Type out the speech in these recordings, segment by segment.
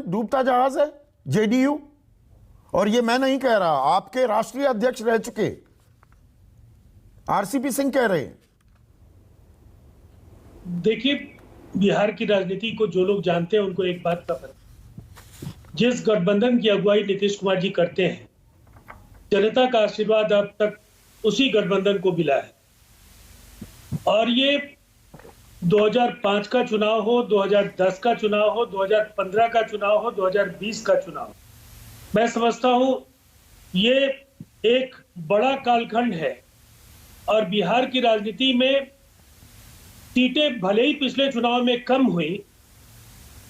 डूबता जहाज है जेडीयू, और ये मैं नहीं कह रहा, आपके राष्ट्रीय अध्यक्ष रह चुके आरसीपी सिंह कह रहे हैं। देखिए, बिहार की राजनीति को जो लोग जानते हैं उनको एक बात का पता, जिस गठबंधन की अगुवाई नीतीश कुमार जी करते हैं, जनता का आशीर्वाद अब तक उसी गठबंधन को मिला है। और ये 2005 का चुनाव हो, 2010 का चुनाव हो, 2015 का चुनाव हो, 2020 का चुनाव, मैं समझता हूं ये एक बड़ा कालखंड है। और बिहार की राजनीति में सीटें भले ही पिछले चुनाव में कम हुई,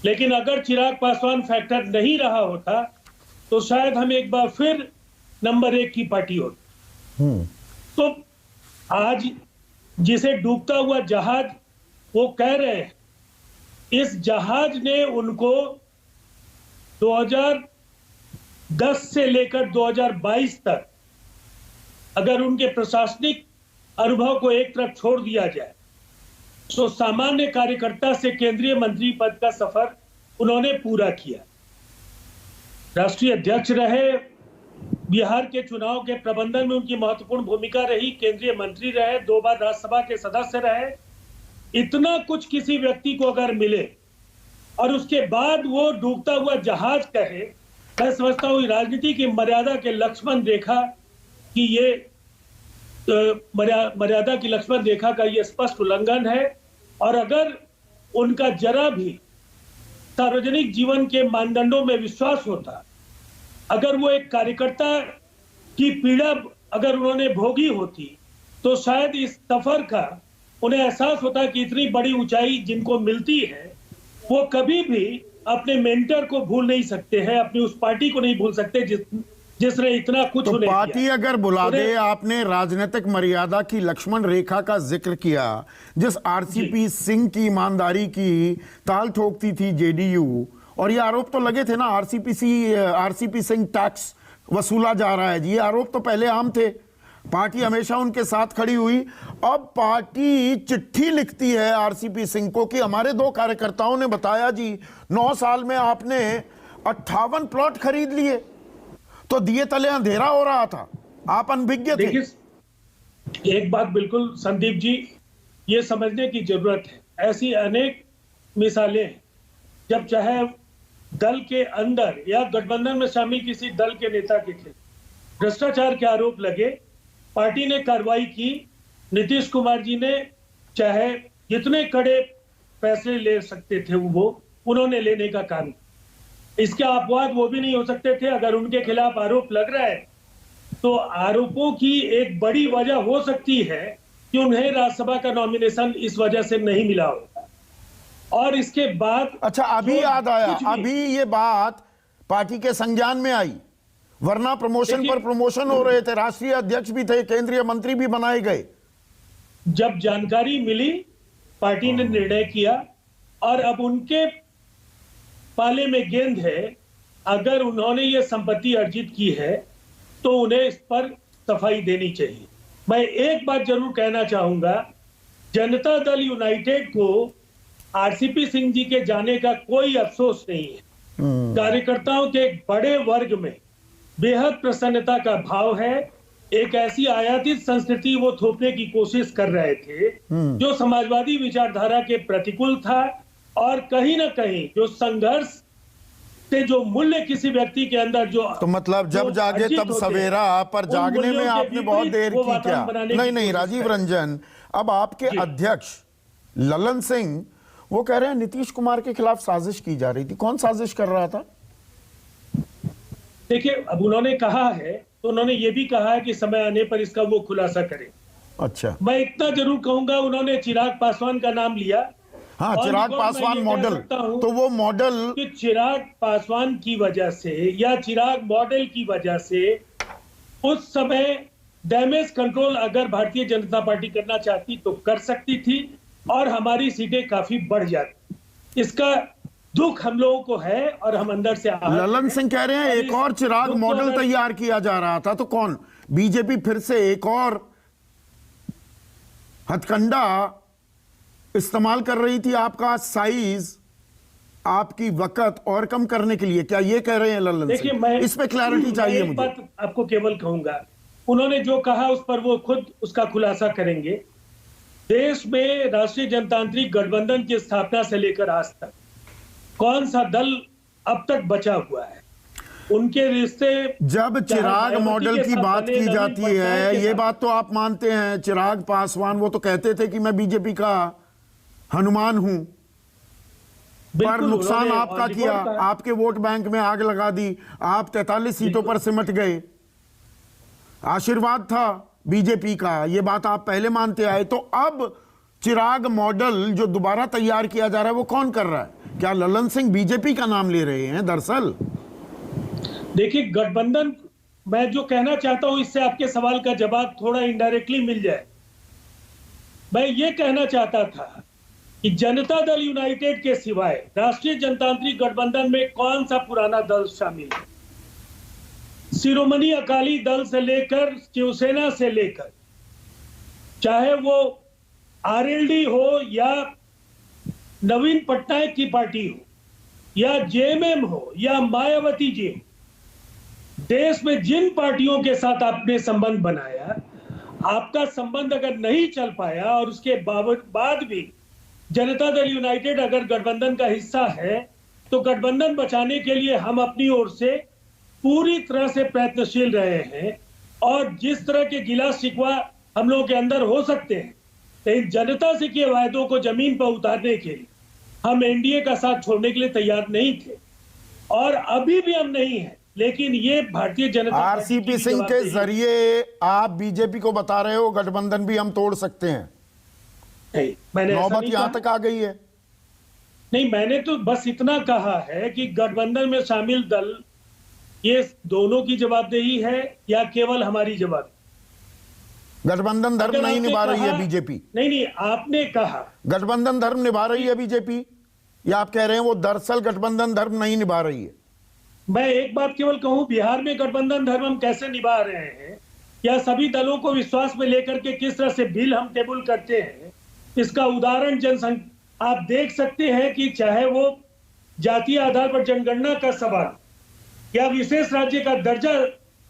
लेकिन अगर चिराग पासवान फैक्टर नहीं रहा होता तो शायद हम एक बार फिर नंबर 1 की पार्टी होती। तो आज जिसे डूबता हुआ जहाज वो कह रहे हैं, इस जहाज ने उनको 2010 से लेकर 2022 तक, अगर उनके प्रशासनिक अनुभव को एक तरफ छोड़ दिया जाए, तो सामान्य कार्यकर्ता से केंद्रीय मंत्री पद का सफर उन्होंने पूरा किया। राष्ट्रीय अध्यक्ष रहे, बिहार के चुनाव के प्रबंधन में उनकी महत्वपूर्ण भूमिका रही, केंद्रीय मंत्री रहे, 2 बार राज्यसभा के सदस्य रहे। इतना कुछ किसी व्यक्ति को अगर मिले और उसके बाद वो डूबता हुआ जहाज कहे, मैं समझता हूं राजनीति की मर्यादा के लक्ष्मण रेखा की ये मर्यादा की लक्ष्मण रेखा का ये स्पष्ट उल्लंघन है। और अगर उनका जरा भी सार्वजनिक जीवन के मानदंडों में विश्वास होता, अगर वो एक कार्यकर्ता की पीड़ा अगर उन्होंने भोगी होती, तो शायद इस सफर का उन्हें एहसास होता कि इतनी बड़ी ऊंचाई जिनको मिलती है वो कभी भी अपने मेंटर को भूल नहीं सकते हैं, अपनी उस पार्टी को नहीं भूल सकते जिसने इतना कुछ तो उन्हें पार्टी किया। अगर बुला दे, आपने राजनीतिक मर्यादा की लक्ष्मण रेखा का जिक्र किया, जिस आरसीपी सिंह की ईमानदारी की ताल ठोकती थी जेडीयू, और ये आरोप तो लगे थे ना आरसीपी सिंह टैक्स वसूला जा रहा है जी, ये आरोप तो पहले आम थे, पार्टी हमेशा उनके साथ खड़ी हुई। अब पार्टी चिट्ठी लिखती है आरसीपी सिंह को कि हमारे 2 कार्यकर्ताओं ने बताया जी 9 साल में आपने 58 प्लॉट खरीद लिए, तो दिए तले अंधेरा हो रहा था, आप अनभिज्ञ थे। देखिए, एक बात बिल्कुल संदीप जी ये समझने की जरूरत है, ऐसी अनेक मिसालें हैं जब चाहे दल के अंदर या गठबंधन में शामिल किसी दल के नेता के खिलाफ भ्रष्टाचार के आरोप लगे, पार्टी ने कार्रवाई की, नीतीश कुमार जी ने चाहे जितने कड़े फैसले ले सकते थे वो उन्होंने लेने का काम किया। इसके अपवाद वो भी नहीं हो सकते थे। अगर उनके खिलाफ आरोप लग रहा है तो आरोपों की एक बड़ी वजह हो सकती है कि उन्हें राज्यसभा का नॉमिनेशन इस वजह से नहीं मिला होगा। और इसके बाद अच्छा, अभी याद आया, अभी ये बात पार्टी के संज्ञान में आई, वरना प्रमोशन पर प्रमोशन हो रहे थे, राष्ट्रीय अध्यक्ष भी थे, केंद्रीय मंत्री भी बनाए गए। जब जानकारी मिली, पार्टी ने निर्णय किया, और अब उनके पाले में गेंद है। अगर उन्होंने ये संपत्ति अर्जित की है तो उन्हें इस पर सफाई देनी चाहिए। मैं एक बात जरूर कहना चाहूंगा, जनता दल यूनाइटेड को आरसीपी सिंह जी के जाने का कोई अफसोस नहीं है। कार्यकर्ताओं के एक बड़े वर्ग में बेहद प्रसन्नता का भाव है। एक ऐसी आयातित संस्कृति वो थोपने की कोशिश कर रहे थे जो समाजवादी विचारधारा के प्रतिकूल था, और कहीं ना कहीं जो संघर्ष से जो मूल्य किसी व्यक्ति के अंदर जो, तो मतलब जब जागे तब सवेरा, पर जागने में आपने बहुत देर की क्या? नहीं राजीव रंजन, अब आपके अध्यक्ष ललन सिंह वो कह रहे हैं नीतीश कुमार के खिलाफ साजिश की जा रही थी। कौन साजिश कर रहा था? देखिए, अब उन्होंने कहा है तो उन्होंने ये भी कहा है कि समय आने पर इसका वो खुलासा करें। अच्छा, मैं इतना जरूर कहूंगा, उन्होंने चिराग पासवान का नाम लिया। हाँ, चिराग पासवान मॉडल, तो वो मॉडल कि चिराग पासवान की वजह से या चिराग मॉडल की वजह से उस समय डैमेज कंट्रोल अगर भारतीय जनता पार्टी करना चाहती तो कर सकती थी, और हमारी सीटें काफी बढ़ जाती। इसका दुख हम लोगों को है और हम अंदर से ललन सिंह कह रहे हैं एक और चिराग मॉडल तैयार किया जा रहा था, तो कौन? बीजेपी फिर से एक और हथकंडा इस्तेमाल कर रही थी, आपका साइज आपकी वक़्त और कम करने के लिए, क्या ये कह रहे हैं लल्लन देखिए, सिंह? मैं इस पे क्लैरिटी चाहिए एक मुझे। बात आपको केवल कहूंगा, उन्होंने जो कहा उस पर वो खुद उसका खुलासा करेंगे। देश में राष्ट्रीय जनतांत्रिक गठबंधन की स्थापना से लेकर आज तक कौन सा दल अब तक बचा हुआ है? उनके रिश्ते जब चिराग मायावती मॉडल के की साथ बात बने, की नवीन जाती पटनायक है, के ये साथ। बात तो आप मानते हैं, चिराग पासवान वो तो कहते थे कि मैं बीजेपी का हनुमान हूं, पर बिल्कुल, नुकसान उन्होंने आपका ऑन किया, रिकॉर्ड कहा। आपके वोट बैंक में आग लगा दी, आप 43 सीटों पर सिमट गए। आशीर्वाद था बीजेपी का, ये बात आप पहले मानते आए। तो अब चिराग मॉडल जो दोबारा तैयार किया जा रहा है वो कौन कर रहा है? क्या लल्लन सिंह बीजेपी का नाम ले रहे हैं? दरअसल देखिए, गठबंधन, मैं जो कहना चाहता हूं इससे आपके सवाल का जवाब थोड़ा इनडायरेक्टली मिल जाए। मैं ये कहना चाहता था कि जनता दल यूनाइटेड के सिवाय राष्ट्रीय जनतांत्रिक गठबंधन में कौन सा पुराना दल शामिल है? शिरोमणि अकाली दल से लेकर शिवसेना से लेकर, चाहे वो आरएलडी हो या नवीन पटनायक की पार्टी हो या जेएमएम हो या मायावती जी हो, देश में जिन पार्टियों के साथ आपने संबंध बनाया, आपका संबंध अगर नहीं चल पाया और उसके बाद भी जनता दल यूनाइटेड अगर गठबंधन का हिस्सा है, तो गठबंधन बचाने के लिए हम अपनी ओर से पूरी तरह से प्रयत्नशील रहे हैं। और जिस तरह के गिला शिकवा हम लोगों के अंदर हो सकते हैं, लेकिन जनता से किए वायदों को जमीन पर उतारने के लिए हम एनडीए का साथ छोड़ने के लिए तैयार नहीं थे और अभी भी हम नहीं हैं। लेकिन ये भारतीय जनता आरसीपी सिंह के जरिए आप बीजेपी को बता रहे हो गठबंधन भी हम तोड़ सकते हैं? नहीं, मैंने ऐसा नौबत नहीं यहां कहा। तक आ गई है। नहीं, मैंने तो बस इतना कहा है कि गठबंधन में शामिल दल, ये दोनों की जवाबदेही है या केवल हमारी जवाब? गठबंधन धर्म नहीं निभा रही है बीजेपी? नहीं, आपने कहा गठबंधन धर्म निभा रही है बीजेपी, या आप कह रहे हैं वो दरअसल गठबंधन धर्म नहीं निभा रही है? मैं एक बात केवल कहूं, बिहार में गठबंधन धर्म हम कैसे निभा रहे हैं या सभी दलों को विश्वास में लेकर के किस तरह से बिल हम टेबल करते हैं, इसका उदाहरण जनसंख्या आप देख सकते हैं कि चाहे वो जातीय आधार पर जनगणना का सवाल या विशेष राज्य का दर्जा,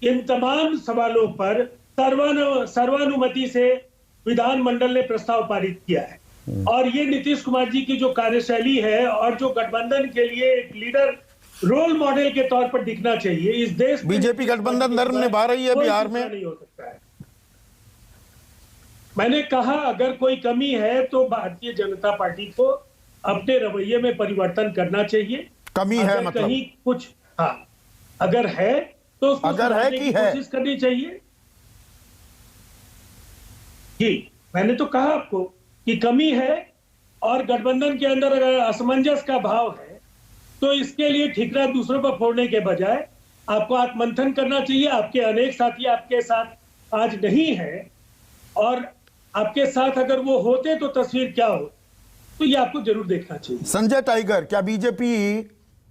इन तमाम सवालों पर सर्वानुमति से विधानमंडल ने प्रस्ताव पारित किया है। और ये नीतीश कुमार जी की जो कार्यशैली है और जो गठबंधन के लिए एक लीडर रोल मॉडल के तौर पर दिखना चाहिए इस देश में, बीजेपी गठबंधन धर्म निभा रही है बिहार में? नहीं हो सकता है। मैंने कहा अगर कोई कमी है तो भारतीय जनता पार्टी को अपने रवैये में परिवर्तन करना चाहिए। कमी है मतलब? कहीं कुछ, हाँ, अगर है तो उसको अगर है सुधारने कि की है? कोशिश करनी चाहिए। जी, मैंने तो कहा आपको कि कमी है और गठबंधन के अंदर अगर असमंजस का भाव है तो इसके लिए ठिकरा दूसरों पर फोड़ने के बजाय आपको आत्ममंथन करना चाहिए। आपके अनेक साथी आपके साथ आज नहीं है और आपके साथ अगर वो होते तो तस्वीर क्या हो, तो ये आपको जरूर देखना चाहिए। संजय टाइगर, क्या बीजेपी